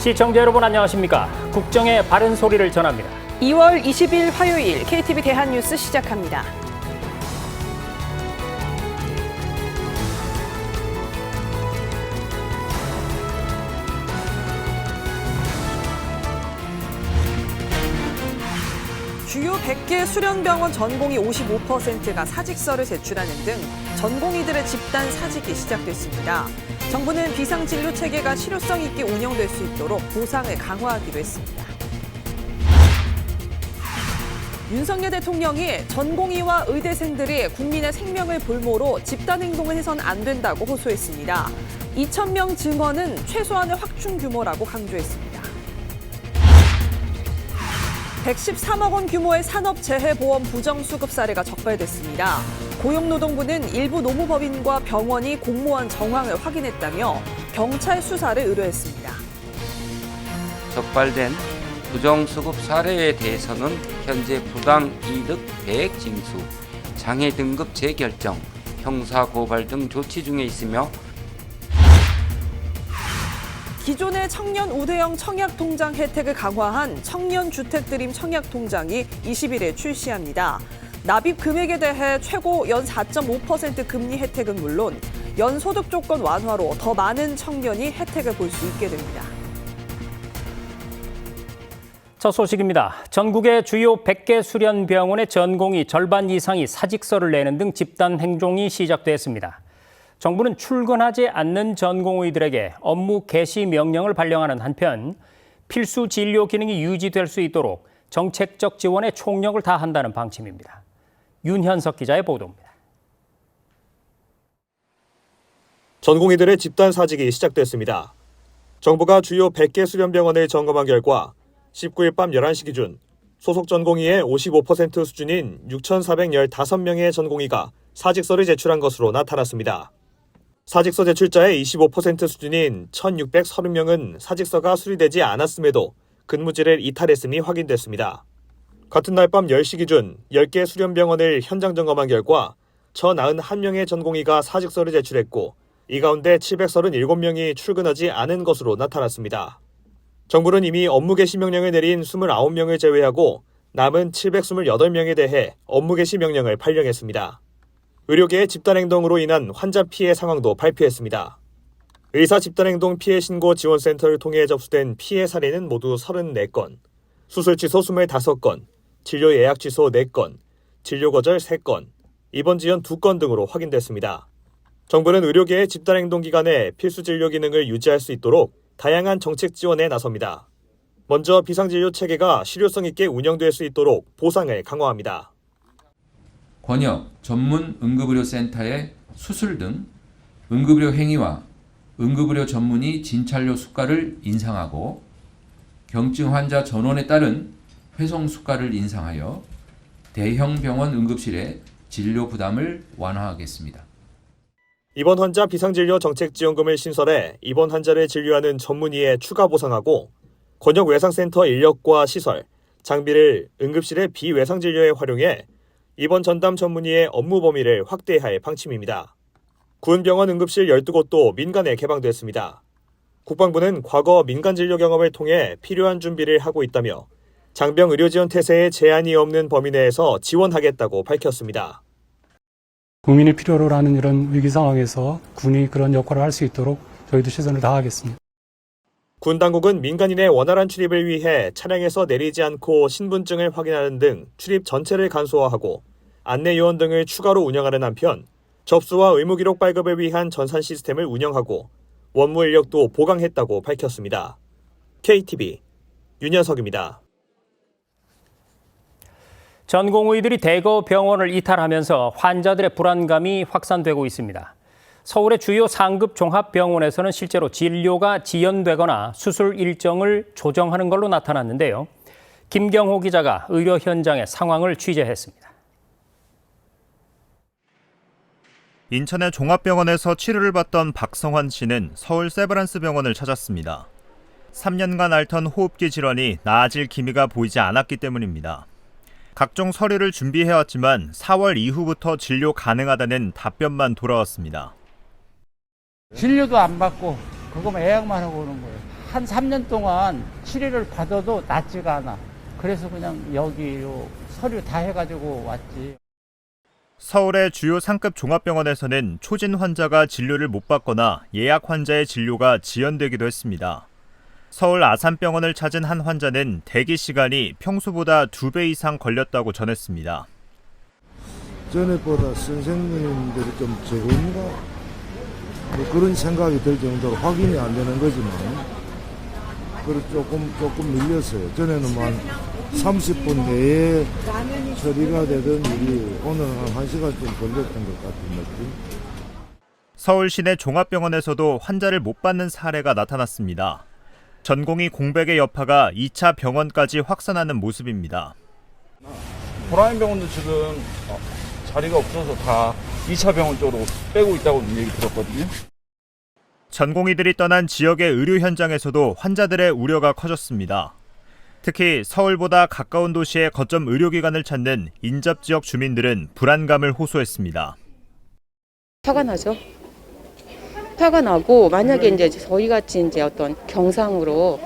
시청자 여러분 안녕하십니까? 국정의 바른 소리를 전합니다. 2월 20일 화요일 KTV 대한뉴스 시작합니다. 주요 100개 수련병원 전공의 55%가 사직서를 제출하는 등 전공의들의 집단 사직이 시작됐습니다. 정부는 비상진료 체계가 실효성 있게 운영될 수 있도록 보상을 강화하기로 했습니다. 윤석열 대통령이 전공의와 의대생들이 국민의 생명을 볼모로 집단행동을 해선 안 된다고 호소했습니다. 2,000명 증원은 최소한의 확충 규모라고 강조했습니다. 113억 원 규모의 산업재해보험 부정수급 사례가 적발됐습니다. 고용노동부는 일부 노무법인과 병원이 공모한 정황을 확인했다며 경찰 수사를 의뢰했습니다. 적발된 부정수급 사례에 대해서는 현재 부당이득 배액 징수, 장애 등급 재결정, 형사고발 등 조치 중에 있으며 기존의 청년 우대형 청약통장 혜택을 강화한 청년주택드림 청약통장이 20일에 출시합니다. 납입 금액에 대해 최고 연 4.5% 금리 혜택은 물론 연소득 조건 완화로 더 많은 청년이 혜택을 볼 수 있게 됩니다. 첫 소식입니다. 전국의 주요 100개 수련병원의 전공의 절반 이상이 사직서를 내는 등 집단 행동이 시작됐습니다. 정부는 출근하지 않는 전공의들에게 업무 개시 명령을 발령하는 한편 필수 진료 기능이 유지될 수 있도록 정책적 지원에 총력을 다한다는 방침입니다. 윤현석 기자의 보도입니다. 전공의들의 집단 사직이 시작됐습니다. 정부가 주요 100개 수련병원을 점검한 결과 19일 밤 11시 기준 소속 전공의의 55% 수준인 6,415명의 전공의가 사직서를 제출한 것으로 나타났습니다. 사직서 제출자의 25% 수준인 1,630명은 사직서가 수리되지 않았음에도 근무지를 이탈했음이 확인됐습니다. 같은 날 밤 10시 기준 10개 수련병원을 현장 점검한 결과 1,091명의 전공의가 사직서를 제출했고 이 가운데 737명이 출근하지 않은 것으로 나타났습니다. 정부는 이미 업무 개시 명령을 내린 29명을 제외하고 남은 728명에 대해 업무 개시 명령을 발령했습니다. 의료계의 집단행동으로 인한 환자 피해 상황도 발표했습니다. 의사 집단행동 피해 신고 지원센터를 통해 접수된 피해 사례는 모두 34건, 수술 취소 25건, 진료 예약 취소 4건, 진료 거절 3건, 입원 지연 2건 등으로 확인됐습니다. 정부는 의료계의 집단행동 기간에 필수 진료 기능을 유지할 수 있도록 다양한 정책 지원에 나섭니다. 먼저 비상진료 체계가 실효성 있게 운영될 수 있도록 보상을 강화합니다. 권역 전문 응급의료센터의 수술 등 응급의료 행위와 응급의료 전문의 진찰료 수가를 인상하고 경증 환자 전원에 따른 회송 수가를 인상하여 대형 병원 응급실의 진료 부담을 완화하겠습니다. 입원 환자 비상진료 정책지원금을 신설해 입원 환자를 진료하는 전문의에 추가 보상하고 권역 외상센터 인력과 시설, 장비를 응급실의 비외상진료에 활용해 입원 전담 전문의의 업무 범위를 확대할 방침입니다. 군병원 응급실 12곳도 민간에 개방됐습니다. 국방부는 과거 민간 진료 경험을 통해 필요한 준비를 하고 있다며 장병 의료지원 태세에 제한이 없는 범위 내에서 지원하겠다고 밝혔습니다. 국민이 필요로 하는 이런 위기 상황에서 군이 그런 역할을 할 수 있도록 저희도 최선을 다하겠습니다. 군 당국은 민간인의 원활한 출입을 위해 차량에서 내리지 않고 신분증을 확인하는 등 출입 전체를 간소화하고 안내 요원 등을 추가로 운영하는 한편 접수와 의무 기록 발급을 위한 전산 시스템을 운영하고 원무 인력도 보강했다고 밝혔습니다. KTV 윤현석입니다. 전공의들이 대거 병원을 이탈하면서 환자들의 불안감이 확산되고 있습니다. 서울의 주요 상급 종합병원에서는 실제로 진료가 지연되거나 수술 일정을 조정하는 걸로 나타났는데요. 김경호 기자가 의료 현장의 상황을 취재했습니다. 인천의 종합병원에서 치료를 받던 박성환 씨는 서울 세브란스 병원을 찾았습니다. 3년간 앓던 호흡기 질환이 나아질 기미가 보이지 않았기 때문입니다. 각종 서류를 준비해왔지만 4월 이후부터 진료 가능하다는 답변만 돌아왔습니다. 진료도 안 받고 그거만 예약만 하고 오는 거예요. 한 3년 동안 치료를 받아도 낫지가 않아. 그래서 그냥 여기로 서류 다 해가지고 왔지. 서울의 주요 상급 종합병원에서는 초진 환자가 진료를 못 받거나 예약 환자의 진료가 지연되기도 했습니다. 서울 아산병원을 찾은 한 환자는 대기 시간이 평소보다 2배 이상 걸렸다고 전했습니다. 전에보다 선생님들이 좀 적은가? 뭐 그런 생각이 들 정도로 확인이 안 되는 거지만, 그래서 조금 밀렸어요. 전에는 한 30분 내에 처리가 되던 일이 오늘은 한 1시간쯤 걸렸던 것 같은 느낌. 서울 시내 종합병원에서도 환자를 못 받는 사례가 나타났습니다. 전공의 공백의 여파가 2차 병원까지 확산하는 모습입니다. 보라인 병원도 지금 자리가 없어서 다 2차 병원 쪽으로 빼고 있다고 얘기 들었거든요. 전공의들이 떠난 지역의 의료 현장에서도 환자들의 우려가 커졌습니다. 특히 서울보다 가까운 도시의 거점 의료기관을 찾는 인접 지역 주민들은 불안감을 호소했습니다. 화가 나죠. 화가 나고, 만약에 이제 저희 같이 이제 어떤 경상으로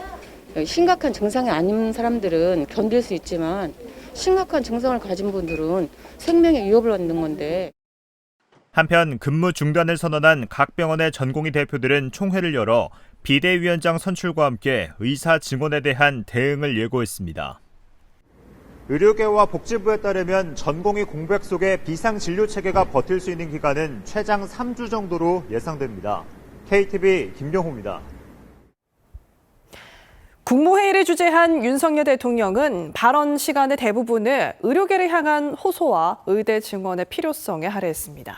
심각한 증상이 아닌 사람들은 견딜 수 있지만, 심각한 증상을 가진 분들은 생명의 위협을 받는 건데. 한편 근무 중단을 선언한 각 병원의 전공의 대표들은 총회를 열어 비대위원장 선출과 함께 의사 증원에 대한 대응을 예고했습니다. 의료계와 복지부에 따르면 전공의 공백 속에 비상진료체계가 버틸 수 있는 기간은 최장 3주 정도로 예상됩니다. KTV 김경호입니다. 국무회의를 주재한 윤석열 대통령은 발언 시간의 대부분을 의료계를 향한 호소와 의대 증원의 필요성에 할애했습니다.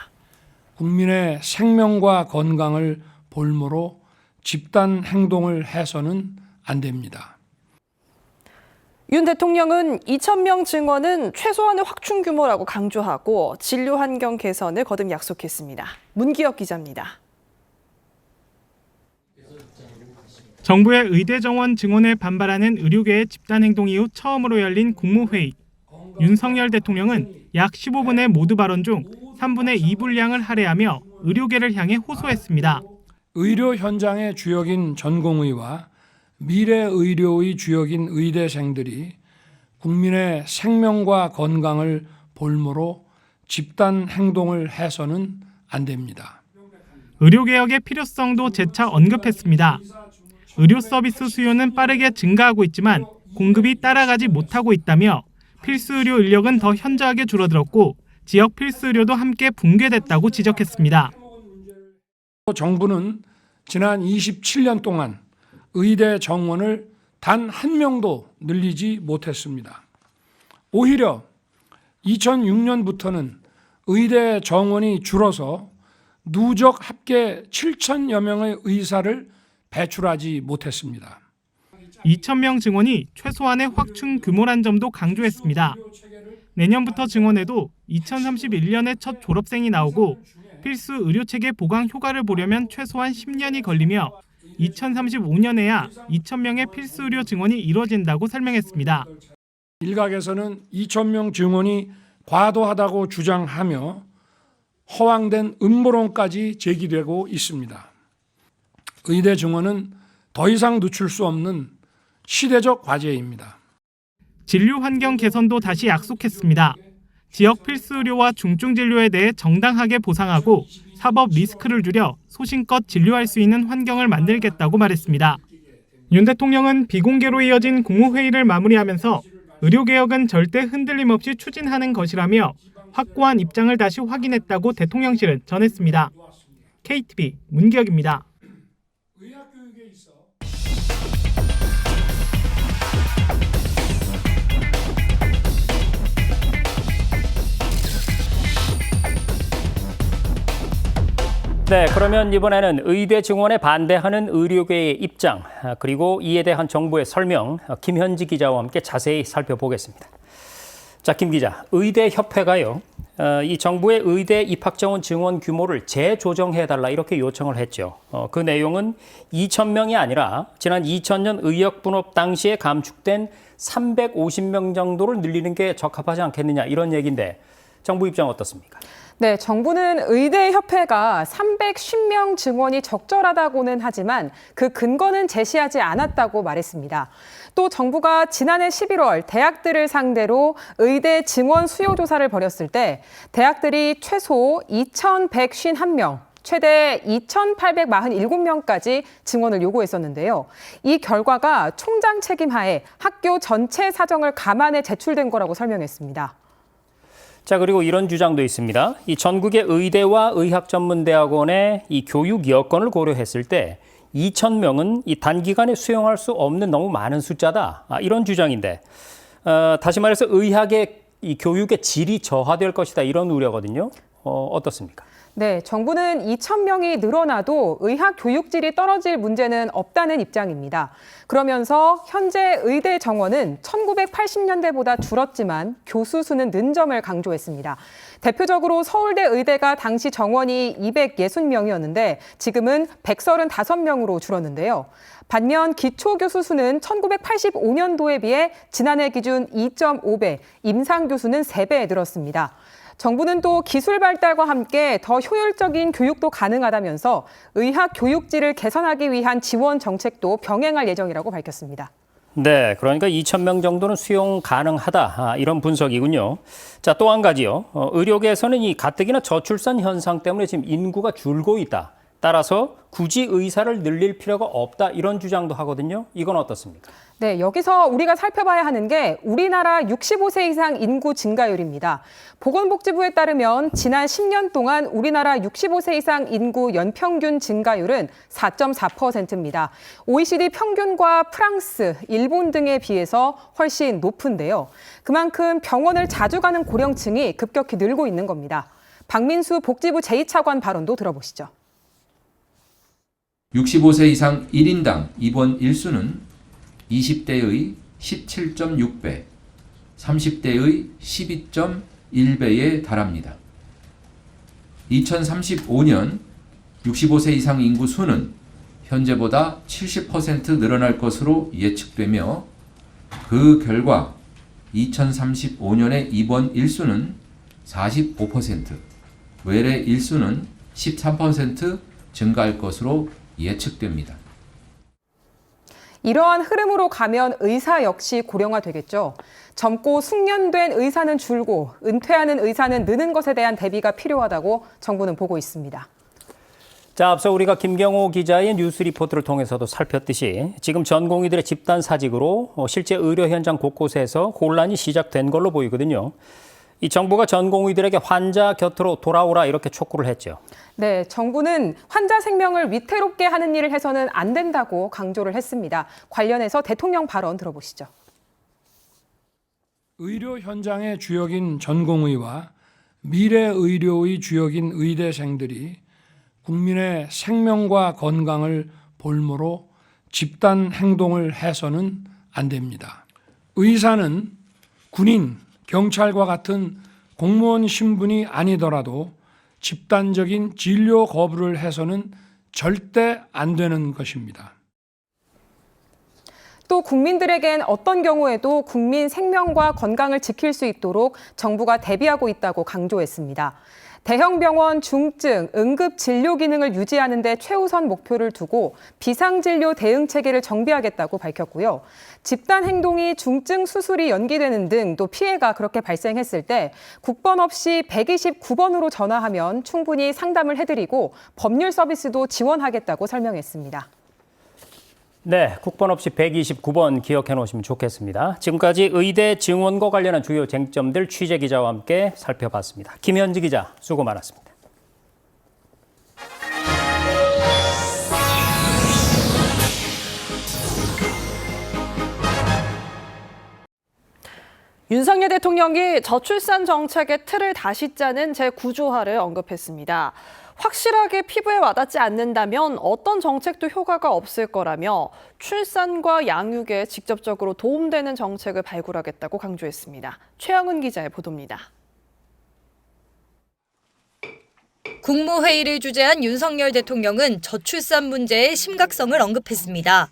국민의 생명과 건강을 볼모로 집단 행동을 해서는 안 됩니다. 윤 대통령은 2,000명 증원은 최소한의 확충 규모라고 강조하고 진료 환경 개선을 거듭 약속했습니다. 문기혁 기자입니다. 정부의 의대 정원 증원에 반발하는 의료계의 집단행동 이후 처음으로 열린 국무회의. 윤석열 대통령은 약 15분의 모두 발언 중 3분의 2 분량을 할애하며 의료계를 향해 호소했습니다. 의료 현장의 주역인 전공의와 미래 의료의 주역인 의대생들이 국민의 생명과 건강을 볼모로 집단 행동을 해서는 안 됩니다. 의료개혁의 필요성도 재차 언급했습니다. 의료 서비스 수요는 빠르게 증가하고 있지만 공급이 따라가지 못하고 있다며 필수 의료 인력은 더 현저하게 줄어들었고 지역 필수 의료도 함께 붕괴됐다고 지적했습니다. 정부는 지난 27년 동안 의대 정원을 단 한 명도 늘리지 못했습니다. 오히려 2006년부터는 의대 정원이 줄어서 누적 합계 7천여 명의 의사를 배출하지 못했습니다. 2,000명 증원이 최소한의 확충 규모란 점도 강조했습니다. 내년부터 증원에도 2031년에 첫 졸업생이 나오고 필수 의료체계 보강 효과를 보려면 최소한 10년이 걸리며 2035년에야 2,000명의 필수 의료 증원이 이루어진다고 설명했습니다. 일각에서는 2,000명 증원이 과도하다고 주장하며 허황된 음모론까지 제기되고 있습니다. 의대 증원은 더 이상 늦출 수 없는 시대적 과제입니다. 진료 환경 개선도 다시 약속했습니다. 지역 필수 의료와 중증 진료에 대해 정당하게 보상하고 사법 리스크를 줄여 소신껏 진료할 수 있는 환경을 만들겠다고 말했습니다. 윤 대통령은 비공개로 이어진 국무회의를 마무리하면서 의료개혁은 절대 흔들림 없이 추진하는 것이라며 확고한 입장을 다시 확인했다고 대통령실은 전했습니다. KTV 문기혁입니다. 네, 그러면 이번에는 의대 증원에 반대하는 의료계의 입장, 그리고 이에 대한 정부의 설명, 김현지 기자와 함께 자세히 살펴보겠습니다. 자, 김 기자, 의대협회가요, 이 정부의 의대 입학 정원 증원 규모를 재조정해달라 이렇게 요청을 했죠. 그 내용은 2,000명이 아니라 지난 2000년 의역분업 당시에 감축된 350명 정도를 늘리는 게 적합하지 않겠느냐 이런 얘기인데 정부 입장 어떻습니까? 네, 정부는 의대협회가 310명 증원이 적절하다고는 하지만 그 근거는 제시하지 않았다고 말했습니다. 또 정부가 지난해 11월 대학들을 상대로 의대 증원 수요 조사를 벌였을 때 대학들이 최소 2,151명, 최대 2,847명까지 증원을 요구했었는데요. 이 결과가 총장 책임하에 학교 전체 사정을 감안해 제출된 거라고 설명했습니다. 자, 그리고 이런 주장도 있습니다. 이 전국의 의대와 의학전문대학원의 이 교육 여건을 고려했을 때 2,000명은 이 단기간에 수용할 수 없는 너무 많은 숫자다. 이런 주장인데, 다시 말해서 의학의 이 교육의 질이 저하될 것이다. 이런 우려거든요. 어떻습니까? 네, 정부는 2,000명이 늘어나도 의학 교육질이 떨어질 문제는 없다는 입장입니다. 그러면서 현재 의대 정원은 1980년대보다 줄었지만 교수 수는 는 점을 강조했습니다. 대표적으로 서울대 의대가 당시 정원이 260명이었는데 지금은 135명으로 줄었는데요. 반면 기초교수 수는 1985년도에 비해 지난해 기준 2.5배, 임상교수는 3배 늘었습니다. 정부는 또 기술 발달과 함께 더 효율적인 교육도 가능하다면서 의학 교육질을 개선하기 위한 지원 정책도 병행할 예정이라고 밝혔습니다. 네, 그러니까 2,000명 정도는 수용 가능하다. 이런 분석이군요. 자, 또 한 가지요. 의료계에서는 이 가뜩이나 저출산 현상 때문에 지금 인구가 줄고 있다. 따라서 굳이 의사를 늘릴 필요가 없다. 이런 주장도 하거든요. 이건 어떻습니까? 네, 여기서 우리가 살펴봐야 하는 게 우리나라 65세 이상 인구 증가율입니다. 보건복지부에 따르면 지난 10년 동안 우리나라 65세 이상 인구 연평균 증가율은 4.4%입니다. OECD 평균과 프랑스, 일본 등에 비해서 훨씬 높은데요. 그만큼 병원을 자주 가는 고령층이 급격히 늘고 있는 겁니다. 박민수 복지부 제2차관 발언도 들어보시죠. 65세 이상 1인당 입원 일수는 20대의 17.6배, 30대의 12.1배에 달합니다. 2035년 65세 이상 인구 수는 현재보다 70% 늘어날 것으로 예측되며 그 결과 2035년의 입원 일수는 45%, 외래 일수는 13% 증가할 것으로 예측됩니다. 이러한 흐름으로 가면 의사 역시 고령화되겠죠. 젊고 숙련된 의사는 줄고 은퇴하는 의사는 느는 것에 대한 대비가 필요하다고 정부는 보고 있습니다. 자, 앞서 우리가 김경호 기자의 뉴스 리포트를 통해서도 살폈듯이 지금 전공의들의 집단 사직으로 실제 의료 현장 곳곳에서 혼란이 시작된 걸로 보이거든요. 이 정부가 전공의들에게 환자 곁으로 돌아오라 이렇게 촉구를 했죠. 네, 정부는 환자 생명을 위태롭게 하는 일을 해서는 안 된다고 강조를 했습니다. 관련해서 대통령 발언 들어보시죠. 의료 현장의 주역인 전공의와 미래 의료의 주역인 의대생들이 국민의 생명과 건강을 볼모로 집단 행동을 해서는 안 됩니다. 의사는 군인, 경찰과 같은 공무원 신분이 아니더라도 집단적인 진료 거부를 해서는 절대 안 되는 것입니다. 또 국민들에겐 어떤 경우에도 국민 생명과 건강을 지킬 수 있도록 정부가 대비하고 있다고 강조했습니다. 대형 병원 중증, 응급 진료 기능을 유지하는 데 최우선 목표를 두고 비상진료 대응 체계를 정비하겠다고 밝혔고요. 집단 행동이 중증 수술이 연기되는 등 또 피해가 그렇게 발생했을 때 국번 없이 129번으로 전화하면 충분히 상담을 해드리고 법률 서비스도 지원하겠다고 설명했습니다. 네, 국번 없이 129번 기억해 놓으시면 좋겠습니다. 지금까지 의대 증원과 관련한 주요 쟁점들 취재 기자와 함께 살펴봤습니다. 김현지 기자, 수고 많았습니다. 윤석열 대통령이 저출산 정책의 틀을 다시 짜는 제9조화를 언급했습니다. 확실하게 피부에 와닿지 않는다면 어떤 정책도 효과가 없을 거라며 출산과 양육에 직접적으로 도움되는 정책을 발굴하겠다고 강조했습니다. 최영은 기자의 보도입니다. 국무회의를 주재한 윤석열 대통령은 저출산 문제의 심각성을 언급했습니다.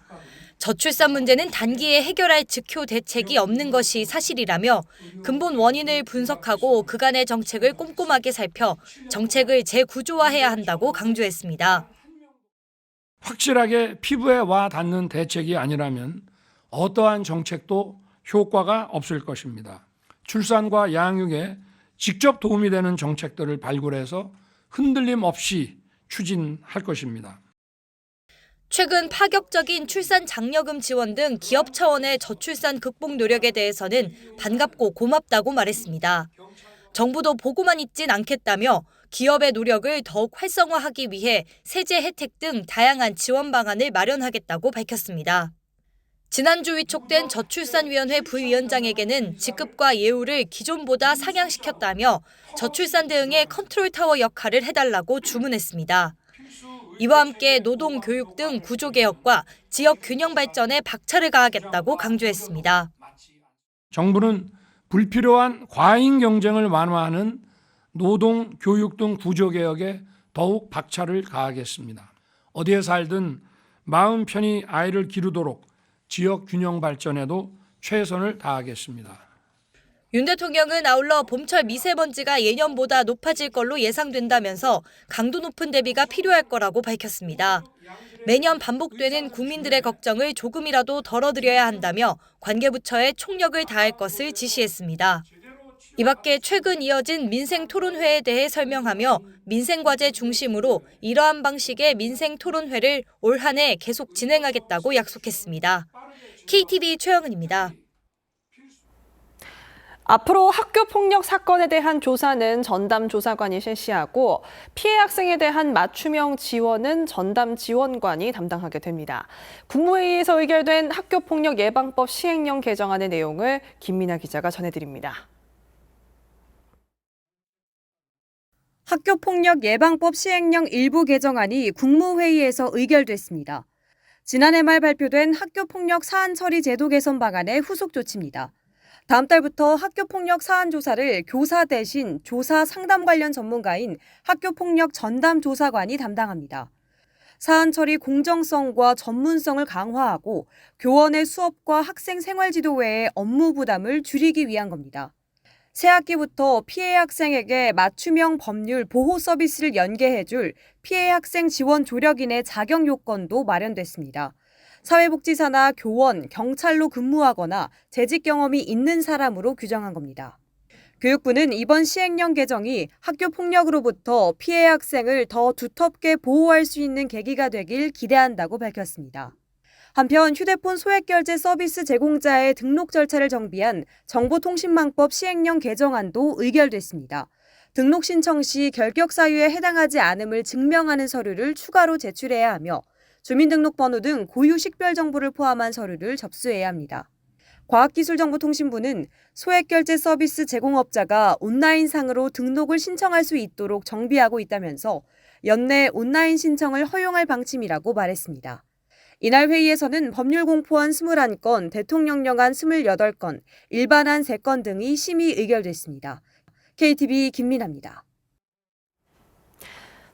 저출산 문제는 단기에 해결할 즉효 대책이 없는 것이 사실이라며 근본 원인을 분석하고 그간의 정책을 꼼꼼하게 살펴 정책을 재구조화해야 한다고 강조했습니다. 확실하게 피부에 와 닿는 대책이 아니라면 어떠한 정책도 효과가 없을 것입니다. 출산과 양육에 직접 도움이 되는 정책들을 발굴해서 흔들림 없이 추진할 것입니다. 최근 파격적인 출산 장려금 지원 등 기업 차원의 저출산 극복 노력에 대해서는 반갑고 고맙다고 말했습니다. 정부도 보고만 있진 않겠다며 기업의 노력을 더욱 활성화하기 위해 세제 혜택 등 다양한 지원 방안을 마련하겠다고 밝혔습니다. 지난주 위촉된 저출산위원회 부위원장에게는 직급과 예우를 기존보다 상향시켰다며 저출산 대응의 컨트롤타워 역할을 해달라고 주문했습니다. 이와 함께 노동, 교육 등 구조개혁과 지역 균형 발전에 박차를 가하겠다고 강조했습니다. 정부는 불필요한 과잉 경쟁을 완화하는 노동, 교육 등 구조개혁에 더욱 박차를 가하겠습니다. 어디에 살든 마음 편히 아이를 기르도록 지역 균형 발전에도 최선을 다하겠습니다. 윤 대통령은 아울러 봄철 미세먼지가 예년보다 높아질 걸로 예상된다면서 강도 높은 대비가 필요할 거라고 밝혔습니다. 매년 반복되는 국민들의 걱정을 조금이라도 덜어드려야 한다며 관계부처에 총력을 다할 것을 지시했습니다. 이 밖에 최근 이어진 민생토론회에 대해 설명하며 민생과제 중심으로 이러한 방식의 민생토론회를 올 한 해 계속 진행하겠다고 약속했습니다. KTV 최영은입니다. 앞으로 학교폭력 사건에 대한 조사는 전담조사관이 실시하고 피해 학생에 대한 맞춤형 지원은 전담지원관이 담당하게 됩니다. 국무회의에서 의결된 학교폭력 예방법 시행령 개정안의 내용을 김민아 기자가 전해드립니다. 학교폭력 예방법 시행령 일부 개정안이 국무회의에서 의결됐습니다. 지난해 말 발표된 학교폭력 사안 처리 제도 개선 방안의 후속 조치입니다. 다음 달부터 학교폭력 사안 조사를 교사 대신 조사 상담 관련 전문가인 학교폭력 전담조사관이 담당합니다. 사안 처리 공정성과 전문성을 강화하고 교원의 수업과 학생 생활지도 외의 업무 부담을 줄이기 위한 겁니다. 새 학기부터 피해 학생에게 맞춤형 법률 보호 서비스를 연계해줄 피해 학생 지원 조력인의 자격 요건도 마련됐습니다. 사회복지사나 교원, 경찰로 근무하거나 재직 경험이 있는 사람으로 규정한 겁니다. 교육부는 이번 시행령 개정이 학교 폭력으로부터 피해 학생을 더 두텁게 보호할 수 있는 계기가 되길 기대한다고 밝혔습니다. 한편 휴대폰 소액결제 서비스 제공자의 등록 절차를 정비한 정보통신망법 시행령 개정안도 의결됐습니다. 등록 신청 시 결격 사유에 해당하지 않음을 증명하는 서류를 추가로 제출해야 하며 주민등록번호 등 고유 식별 정보를 포함한 서류를 접수해야 합니다. 과학기술정보통신부는 소액결제 서비스 제공업자가 온라인상으로 등록을 신청할 수 있도록 정비하고 있다면서 연내 온라인 신청을 허용할 방침이라고 말했습니다. 이날 회의에서는 법률 공포안 21건, 대통령령안 28건, 일반안 3건 등이 심의 의결됐습니다. KTV 김민아입니다.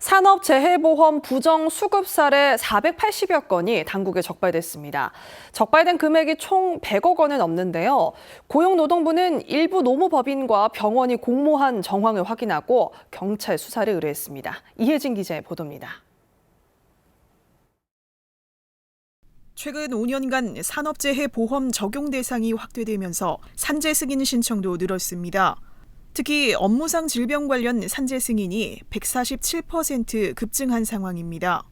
산업재해보험 부정수급 사례 480여 건이 당국에 적발됐습니다. 적발된 금액이 총 100억 원은 넘는데요. 고용노동부는 일부 노무법인과 병원이 공모한 정황을 확인하고 경찰 수사를 의뢰했습니다. 이혜진 기자의 보도입니다. 최근 5년간 산업재해보험 적용 대상이 확대되면서 산재 승인 신청도 늘었습니다. 특히 업무상 질병 관련 산재 승인이 147% 급증한 상황입니다.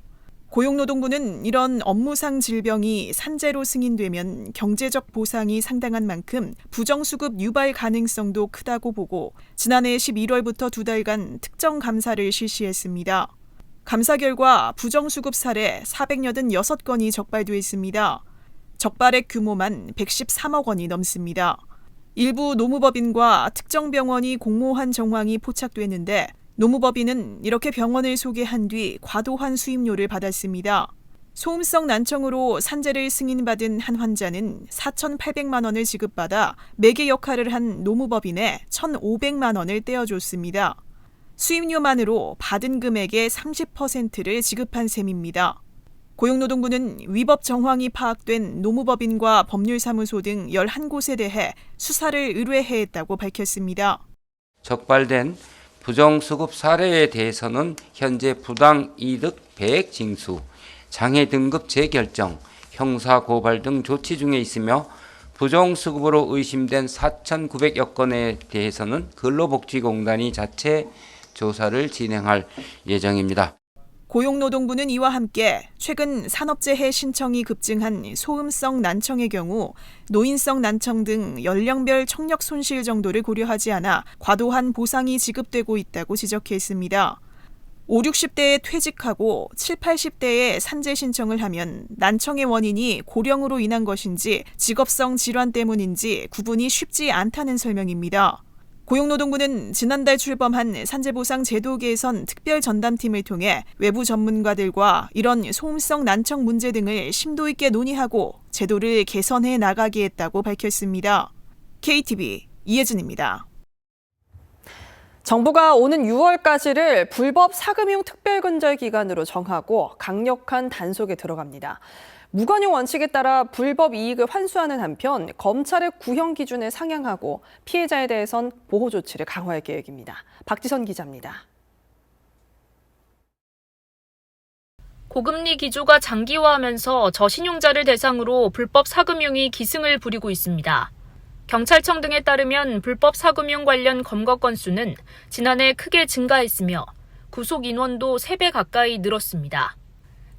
고용노동부는 이런 업무상 질병이 산재로 승인되면 경제적 보상이 상당한 만큼 부정수급 유발 가능성도 크다고 보고 지난해 11월부터 2달간 특정 감사를 실시했습니다. 감사 결과 부정수급 사례 486건이 적발돼 있습니다. 적발액 규모만 113억 원이 넘습니다. 일부 노무법인과 특정 병원이 공모한 정황이 포착됐는데 노무법인은 이렇게 병원을 소개한 뒤 과도한 수임료를 받았습니다. 소음성 난청으로 산재를 승인받은 한 환자는 4,800만 원을 지급받아 매개 역할을 한 노무법인에 1,500만 원을 떼어줬습니다. 수임료만으로 받은 금액의 30%를 지급한 셈입니다. 고용노동부는 위법 정황이 파악된 노무법인과 법률사무소 등 11곳에 대해 수사를 의뢰했다고 밝혔습니다. 적발된 부정수급 사례에 대해서는 현재 부당이득 배액 징수, 장애 등급 재결정, 형사고발 등 조치 중에 있으며 부정수급으로 의심된 4,900여 건에 대해서는 근로복지공단이 자체 조사를 진행할 예정입니다. 고용노동부는 이와 함께 최근 산업재해 신청이 급증한 소음성 난청의 경우 노인성 난청 등 연령별 청력 손실 정도를 고려하지 않아 과도한 보상이 지급되고 있다고 지적했습니다. 5, 60대에 퇴직하고 7, 80대에 산재 신청을 하면 난청의 원인이 고령으로 인한 것인지 직업성 질환 때문인지 구분이 쉽지 않다는 설명입니다. 고용노동부는 지난달 출범한 산재보상 제도 개선 특별전담팀을 통해 외부 전문가들과 이런 소음성 난청 문제 등을 심도 있게 논의하고 제도를 개선해 나가게 했다고 밝혔습니다. KTV 이혜진입니다. 정부가 오는 6월까지를 불법 사금융 특별근절 기간으로 정하고 강력한 단속에 들어갑니다. 무관용 원칙에 따라 불법 이익을 환수하는 한편 검찰의 구형 기준을 상향하고 피해자에 대해선 보호 조치를 강화할 계획입니다. 박지선 기자입니다. 고금리 기조가 장기화하면서 저신용자를 대상으로 불법 사금융이 기승을 부리고 있습니다. 경찰청 등에 따르면 불법 사금융 관련 검거 건수는 지난해 크게 증가했으며 구속 인원도 3배 가까이 늘었습니다.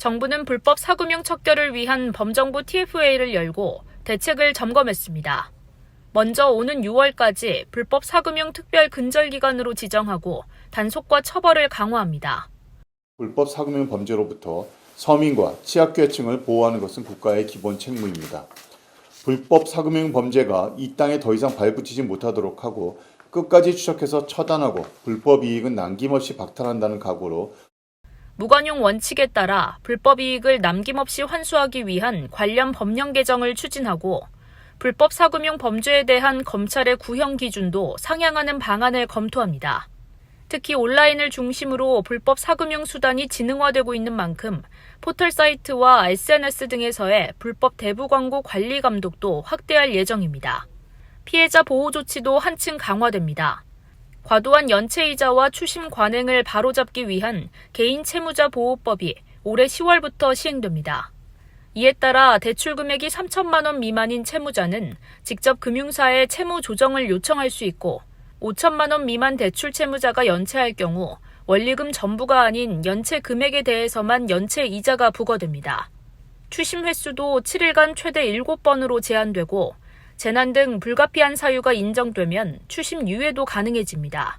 정부는 불법 사금융 척결을 위한 범정부 TFA를 열고 대책을 점검했습니다. 먼저 오는 6월까지 불법 사금융 특별 근절 기간으로 지정하고 단속과 처벌을 강화합니다. 불법 사금융 범죄로부터 서민과 취약계층을 보호하는 것은 국가의 기본 책무입니다. 불법 사금융 범죄가 이 땅에 더 이상 발붙이지 못하도록 하고 끝까지 추적해서 처단하고 불법 이익은 남김없이 박탈한다는 각오로 무관용 원칙에 따라 불법 이익을 남김없이 환수하기 위한 관련 법령 개정을 추진하고 불법 사금융 범죄에 대한 검찰의 구형 기준도 상향하는 방안을 검토합니다. 특히 온라인을 중심으로 불법 사금융 수단이 지능화되고 있는 만큼 포털 사이트와 SNS 등에서의 불법 대부 광고 관리 감독도 확대할 예정입니다. 피해자 보호 조치도 한층 강화됩니다. 과도한 연체이자와 추심 관행을 바로잡기 위한 개인 채무자 보호법이 올해 10월부터 시행됩니다. 이에 따라 대출 금액이 3천만 원 미만인 채무자는 직접 금융사에 채무 조정을 요청할 수 있고 5천만 원 미만 대출 채무자가 연체할 경우 원리금 전부가 아닌 연체 금액에 대해서만 연체 이자가 부과됩니다. 추심 횟수도 7일간 최대 7번으로 제한되고 재난 등 불가피한 사유가 인정되면 추심 유예도 가능해집니다.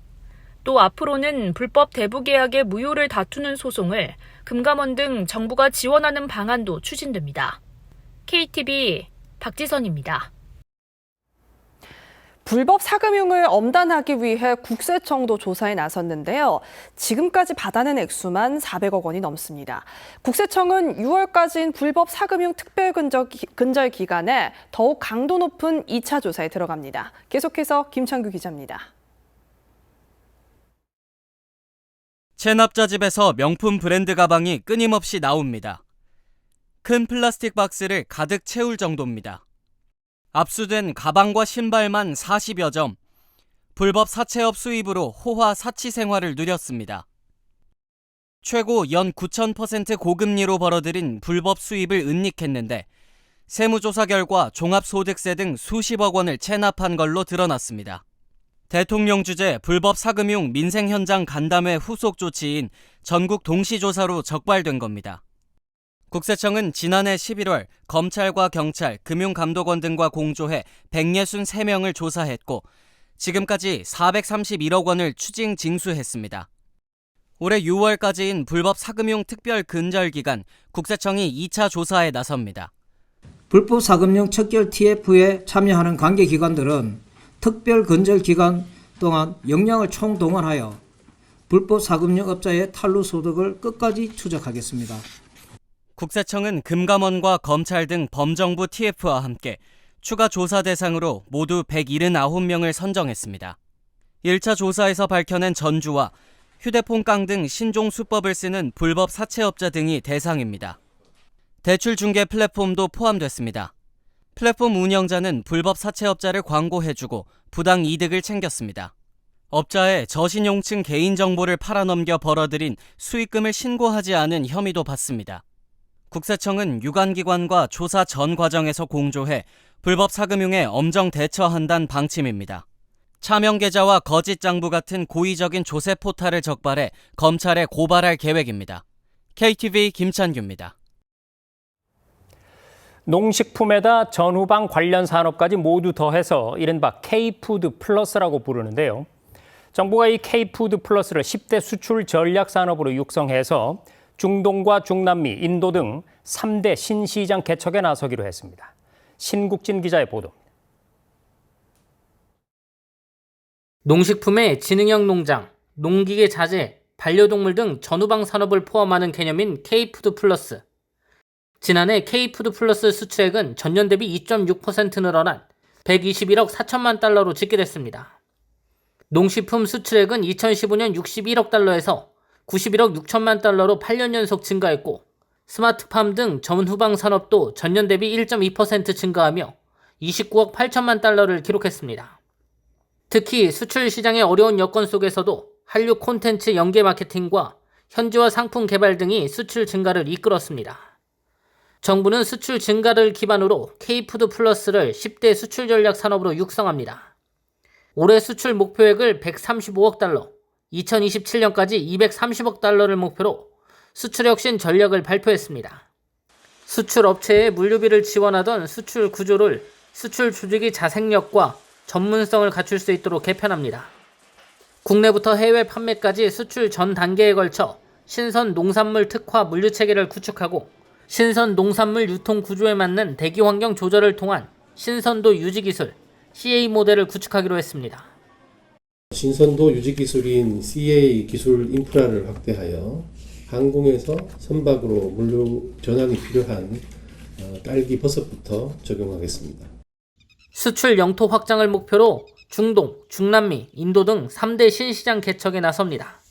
또 앞으로는 불법 대부 계약의 무효를 다투는 소송을 금감원 등 정부가 지원하는 방안도 추진됩니다. KTV 박지선입니다. 불법 사금융을 엄단하기 위해 국세청도 조사에 나섰는데요. 지금까지 받아낸 액수만 400억 원이 넘습니다. 국세청은 6월까지인 불법 사금융 특별근절 기간에 더욱 강도 높은 2차 조사에 들어갑니다. 계속해서 김창규 기자입니다. 체납자 집에서 명품 브랜드 가방이 끊임없이 나옵니다. 큰 플라스틱 박스를 가득 채울 정도입니다. 압수된 가방과 신발만 40여 점, 불법 사채업 수입으로 호화 사치 생활을 누렸습니다. 최고 연 9,000% 고금리로 벌어들인 불법 수입을 은닉했는데 세무조사 결과 종합소득세 등 수십억 원을 체납한 걸로 드러났습니다. 대통령 주재 불법 사금융 민생 현장 간담회 후속 조치인 전국 동시조사로 적발된 겁니다. 국세청은 지난해 11월 검찰과 경찰, 금융감독원 등과 공조해 163명을 조사했고 지금까지 431억 원을 추징 징수했습니다. 올해 6월까지인 불법 사금융 특별 근절 기간 국세청이 2차 조사에 나섭니다. 불법 사금융 척결 TF에 참여하는 관계기관들은 특별 근절 기간 동안 역량을 총동원하여 불법 사금융업자의 탈루 소득을 끝까지 추적하겠습니다. 국세청은 금감원과 검찰 등 범정부 TF와 함께 추가 조사 대상으로 모두 179명을 선정했습니다. 1차 조사에서 밝혀낸 전주와 휴대폰 깡 등 신종 수법을 쓰는 불법 사채업자 등이 대상입니다. 대출 중개 플랫폼도 포함됐습니다. 플랫폼 운영자는 불법 사채업자를 광고해주고 부당 이득을 챙겼습니다. 업자의 저신용층 개인정보를 팔아넘겨 벌어들인 수익금을 신고하지 않은 혐의도 받습니다. 국세청은 유관기관과 조사 전 과정에서 공조해 불법 사금융에 엄정 대처한다는 방침입니다. 차명 계좌와 거짓 장부 같은 고의적인 조세 포탈을 적발해 검찰에 고발할 계획입니다. KTV 김찬규입니다. 농식품에다 전후방 관련 산업까지 모두 더해서 이른바 K푸드 플러스라고 부르는데요. 정부가 이 K푸드 플러스를 10대 수출 전략 산업으로 육성해서 중동과 중남미, 인도 등 3대 신시장 개척에 나서기로 했습니다. 신국진 기자의 보도입니다. 농식품의 지능형 농장, 농기계 자재, 반려동물 등 전후방 산업을 포함하는 개념인 K푸드 플러스. 지난해 K푸드 플러스 수출액은 전년 대비 2.6% 늘어난 121억 4천만 달러로 집계됐습니다. 농식품 수출액은 2015년 61억 달러에서 91억 6천만 달러로 8년 연속 증가했고, 스마트팜 등 전후방 산업도 전년 대비 1.2% 증가하며 29억 8천만 달러를 기록했습니다. 특히 수출 시장의 어려운 여건 속에서도 한류 콘텐츠 연계 마케팅과 현지화 상품 개발 등이 수출 증가를 이끌었습니다. 정부는 수출 증가를 기반으로 K푸드 플러스를 10대 수출 전략 산업으로 육성합니다. 올해 수출 목표액을 135억 달러, 2027년까지 230억 달러를 목표로 수출혁신 전략을 발표했습니다. 수출 업체에 물류비를 지원하던 수출 구조를 수출 조직의 자생력과 전문성을 갖출 수 있도록 개편합니다. 국내부터 해외 판매까지 수출 전 단계에 걸쳐 신선 농산물 특화 물류 체계를 구축하고, 신선 농산물 유통 구조에 맞는 대기 환경 조절을 통한 신선도 유지 기술 CA 모델을 구축하기로 했습니다. 신선도 유지 기술인 CA 기술 인프라를 확대하여 항공에서 선박으로 물류 전환이 필요한 딸기 버섯부터 적용하겠습니다. 수출 영토 확장을 목표로 중동, 중남미, 인도 등 3대 신시장 개척에 나섭니다.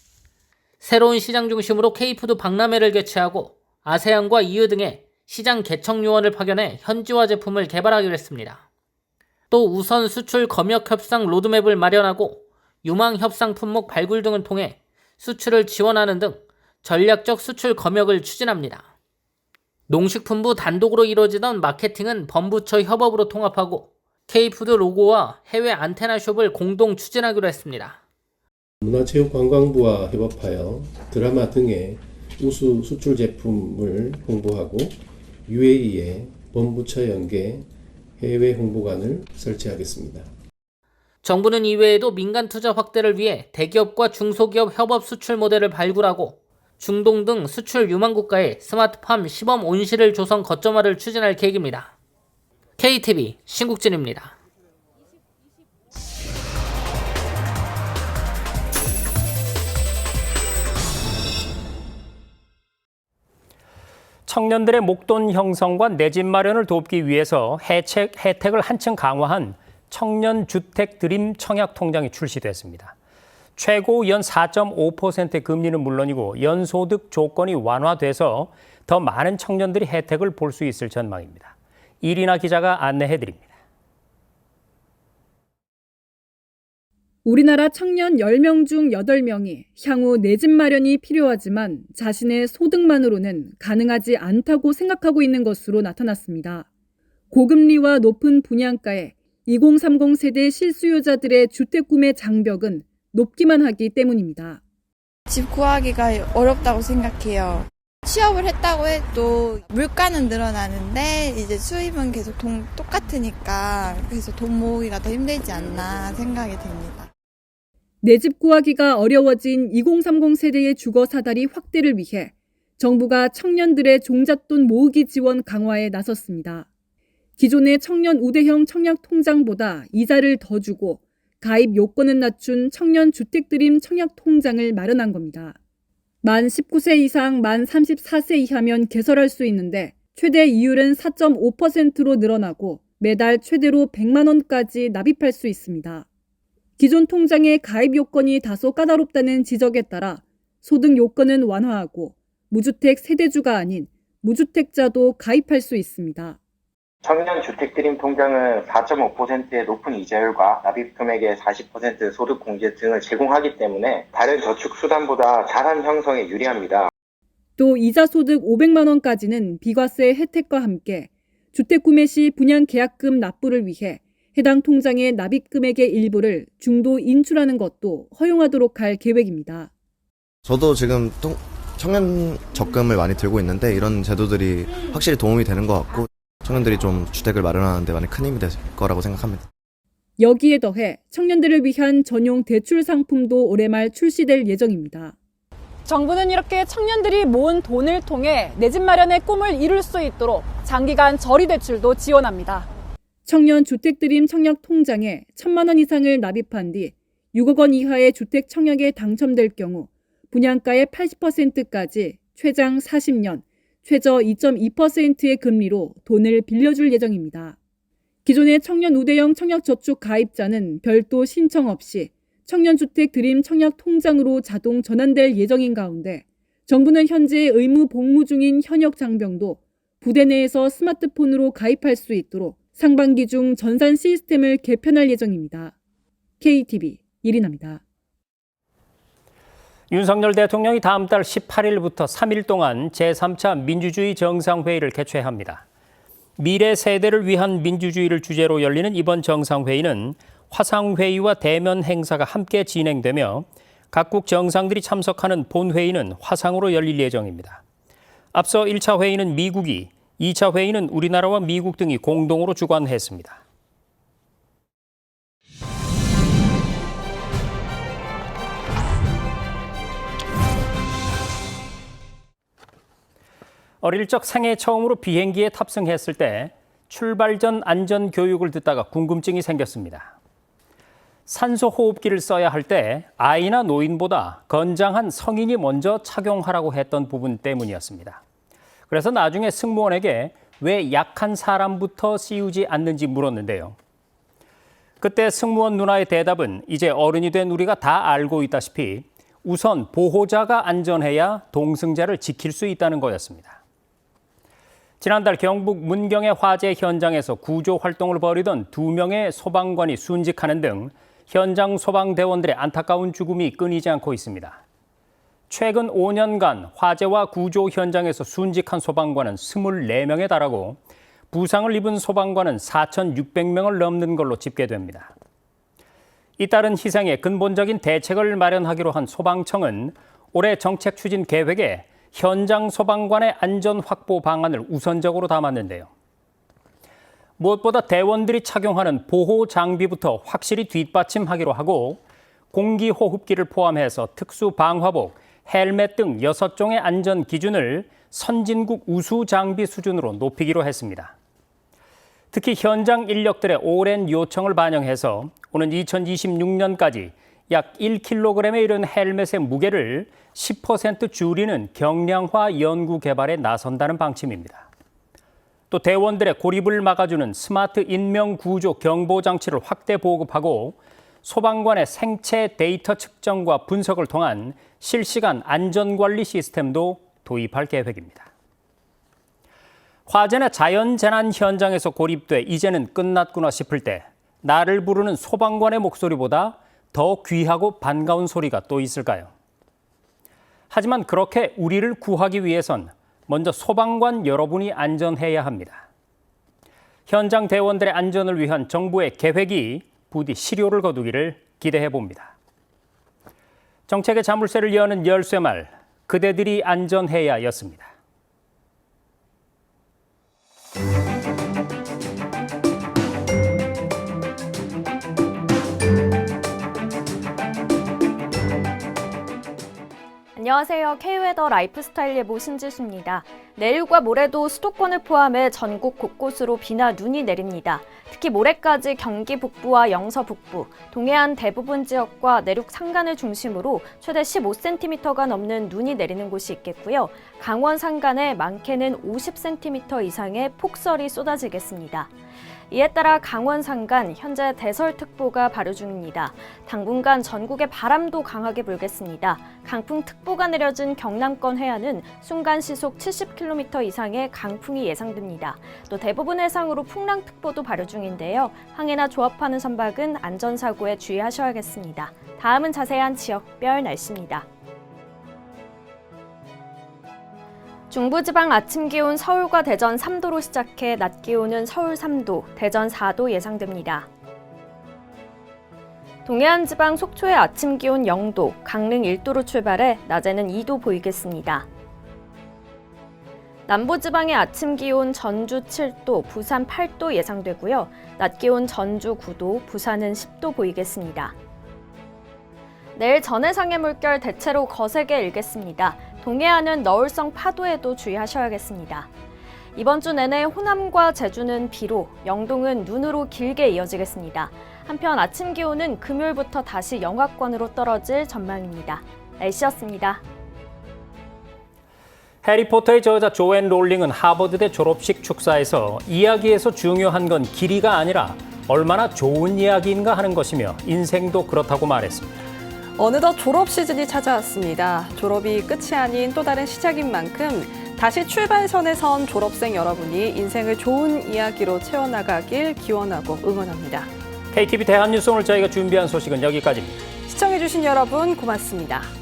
새로운 시장 중심으로 K푸드 박람회를 개최하고 아세안과 EU 등의 시장 개척 요원을 파견해 현지화 제품을 개발하기로 했습니다. 또 우선 수출 검역 협상 로드맵을 마련하고 유망 협상 품목 발굴 등을 통해 수출을 지원하는 등 전략적 수출 검역을 추진합니다. 농식품부 단독으로 이루어지던 마케팅은 범부처 협업으로 통합하고 K푸드 로고와 해외 안테나숍을 공동 추진하기로 했습니다. 문화체육관광부와 협업하여 드라마 등의 우수 수출 제품을 홍보하고 UAE에 본부처 연계 해외 홍보관을 설치하겠습니다. 정부는 이외에도 민간 투자 확대를 위해 대기업과 중소기업 협업 수출 모델을 발굴하고 중동 등 수출 유망 국가에 스마트팜 시범 온실을 조성 거점화를 추진할 계획입니다. KTV 신국진입니다. 청년들의 목돈 형성과 내 집 마련을 돕기 위해서 혜택을 한층 강화한 청년 주택 드림 청약 통장이 출시됐습니다. 최고 연 4.5% 금리는 물론이고 연소득 조건이 완화돼서 더 많은 청년들이 혜택을 볼 수 있을 전망입니다. 이리나 기자가 안내해드립니다. 우리나라 청년 10명 중 8명이 향후 내 집 마련이 필요하지만 자신의 소득만으로는 가능하지 않다고 생각하고 있는 것으로 나타났습니다. 고금리와 높은 분양가에 2030 세대 실수요자들의 주택 구매 장벽은 높기만 하기 때문입니다. 집 구하기가 어렵다고 생각해요. 취업을 했다고 해도 물가는 늘어나는데 이제 수입은 계속 똑같으니까 그래서 돈 모으기가 더 힘들지 않나 생각이 듭니다. 내 집 구하기가 어려워진 2030 세대의 주거 사다리 확대를 위해 정부가 청년들의 종잣돈 모으기 지원 강화에 나섰습니다. 기존의 청년 우대형 청약 통장보다 이자를 더 주고 가입 요건은 낮춘 청년 주택 드림 청약 통장을 마련한 겁니다. 만 19세 이상 만 34세 이하면 개설할 수 있는데 최대 이율은 4.5%로 늘어나고 매달 최대로 100만 원까지 납입할 수 있습니다. 기존 통장의 가입 요건이 다소 까다롭다는 지적에 따라 소득 요건은 완화하고 무주택 세대주가 아닌 무주택자도 가입할 수 있습니다. 청년주택드림 통장은 4.5%의 높은 이자율과 납입 금액의 40% 소득 공제 등을 제공하기 때문에 다른 저축 수단보다 자산 형성에 유리합니다. 또 이자 소득 500만 원까지는 비과세 혜택과 함께 주택 구매 시 분양 계약금 납부를 위해 해당 통장의 납입 금액의 일부를 중도 인출하는 것도 허용하도록 할 계획입니다. 저도 지금 청년 적금을 많이 들고 있는데 이런 제도들이 확실히 도움이 되는 것 같고 청년들이 좀 주택을 마련하는 데 많이 큰 힘이 될 거라고 생각합니다. 여기에 더해 청년들을 위한 전용 대출 상품도 올해 말 출시될 예정입니다. 정부는 이렇게 청년들이 모은 돈을 통해 내 집 마련의 꿈을 이룰 수 있도록 장기간 저리 대출도 지원합니다. 청년 주택드림 청약 통장에 1,000만 원 이상을 납입한 뒤 6억 원 이하의 주택 청약에 당첨될 경우 분양가의 80%까지 최장 40년, 최저 2.2%의 금리로 돈을 빌려줄 예정입니다. 기존의 청년 우대형 청약저축 가입자는 별도 신청 없이 청년주택 드림 청약 통장으로 자동 전환될 예정인 가운데 정부는 현재 의무 복무 중인 현역 장병도 부대 내에서 스마트폰으로 가입할 수 있도록 상반기 중 전산 시스템을 개편할 예정입니다. KTV 이리나입니다. 윤석열 대통령이 다음 달 18일부터 3일 동안 제3차 민주주의 정상회의를 개최합니다. 미래 세대를 위한 민주주의를 주제로 열리는 이번 정상회의는 화상회의와 대면 행사가 함께 진행되며 각국 정상들이 참석하는 본회의는 화상으로 열릴 예정입니다. 앞서 1차 회의는 미국이, 2차 회의는 우리나라와 미국 등이 공동으로 주관했습니다. 어릴 적 생애 처음으로 비행기에 탑승했을 때 출발 전 안전 교육을 듣다가 궁금증이 생겼습니다. 산소 호흡기를 써야 할 때 아이나 노인보다 건장한 성인이 먼저 착용하라고 했던 부분 때문이었습니다. 그래서 나중에 승무원에게 왜 약한 사람부터 씌우지 않는지 물었는데요. 그때 승무원 누나의 대답은 이제 어른이 된 우리가 다 알고 있다시피 우선 보호자가 안전해야 동승자를 지킬 수 있다는 거였습니다. 지난달 경북 문경의 화재 현장에서 구조 활동을 벌이던 2명의 소방관이 순직하는 등 현장 소방대원들의 안타까운 죽음이 끊이지 않고 있습니다. 최근 5년간 화재와 구조 현장에서 순직한 소방관은 24명에 달하고 부상을 입은 소방관은 4,600명을 넘는 걸로 집계됩니다. 잇따른 희생에 근본적인 대책을 마련하기로 한 소방청은 올해 정책 추진 계획에 현장 소방관의 안전 확보 방안을 우선적으로 담았는데요. 무엇보다 대원들이 착용하는 보호 장비부터 확실히 뒷받침하기로 하고 공기호흡기를 포함해서 특수 방화복, 헬멧 등 6종의 안전 기준을 선진국 우수 장비 수준으로 높이기로 했습니다. 특히 현장 인력들의 오랜 요청을 반영해서 오는 2026년까지 약 1kg에 이른 헬멧의 무게를 10% 줄이는 경량화 연구 개발에 나선다는 방침입니다. 또 대원들의 고립을 막아주는 스마트 인명 구조 경보 장치를 확대 보급하고 소방관의 생체 데이터 측정과 분석을 통한 실시간 안전관리 시스템도 도입할 계획입니다. 화재나 자연재난 현장에서 고립돼 이제는 끝났구나 싶을 때 나를 부르는 소방관의 목소리보다 더 귀하고 반가운 소리가 또 있을까요? 하지만 그렇게 우리를 구하기 위해선 먼저 소방관 여러분이 안전해야 합니다. 현장 대원들의 안전을 위한 정부의 계획이 부디 실효를 거두기를 기대해 봅니다. 정책의 자물쇠를 여는 열쇠말, 그대들이 안전해야였습니다. 안녕하세요. K웨더 라이프스타일 예보 신지수입니다. 내일과 모레도 수도권을 포함해 전국 곳곳으로 비나 눈이 내립니다. 특히 모레까지 경기 북부와 영서 북부, 동해안 대부분 지역과 내륙 산간을 중심으로 최대 15cm가 넘는 눈이 내리는 곳이 있겠고요. 강원 산간에 많게는 50cm 이상의 폭설이 쏟아지겠습니다. 이에 따라 강원 산간 현재 대설특보가 발효 중입니다. 당분간 전국에 바람도 강하게 불겠습니다. 강풍특보가 내려진 경남권 해안은 순간 시속 70km 이상의 강풍이 예상됩니다. 또 대부분 해상으로 풍랑특보도 발효 중인데요. 항해나 조업하는 선박은 안전사고에 주의하셔야겠습니다. 다음은 자세한 지역별 날씨입니다. 중부지방 아침 기온 서울과 대전 3도로 시작해 낮 기온은 서울 3도, 대전 4도 예상됩니다. 동해안 지방 속초의 아침 기온 0도, 강릉 1도로 출발해 낮에는 2도 보이겠습니다. 남부지방의 아침 기온 전주 7도, 부산 8도 예상되고요. 낮 기온 전주 9도, 부산은 10도 보이겠습니다. 내일 전해상의 물결 대체로 거세게 일겠습니다. 동해안은 너울성 파도에도 주의하셔야겠습니다. 이번 주 내내 호남과 제주는 비로, 영동은 눈으로 길게 이어지겠습니다. 한편 아침 기온은 금요일부터 다시 영하권으로 떨어질 전망입니다. 날씨였습니다. 해리포터의 저자 조앤 롤링은 하버드대 졸업식 축사에서 이야기에서 중요한 건 길이가 아니라 얼마나 좋은 이야기인가 하는 것이며 인생도 그렇다고 말했습니다. 어느덧 졸업 시즌이 찾아왔습니다. 졸업이 끝이 아닌 또 다른 시작인 만큼 다시 출발선에 선 졸업생 여러분이 인생을 좋은 이야기로 채워나가길 기원하고 응원합니다. KTV 대한뉴스 오늘 저희가 준비한 소식은 여기까지입니다. 시청해주신 여러분 고맙습니다.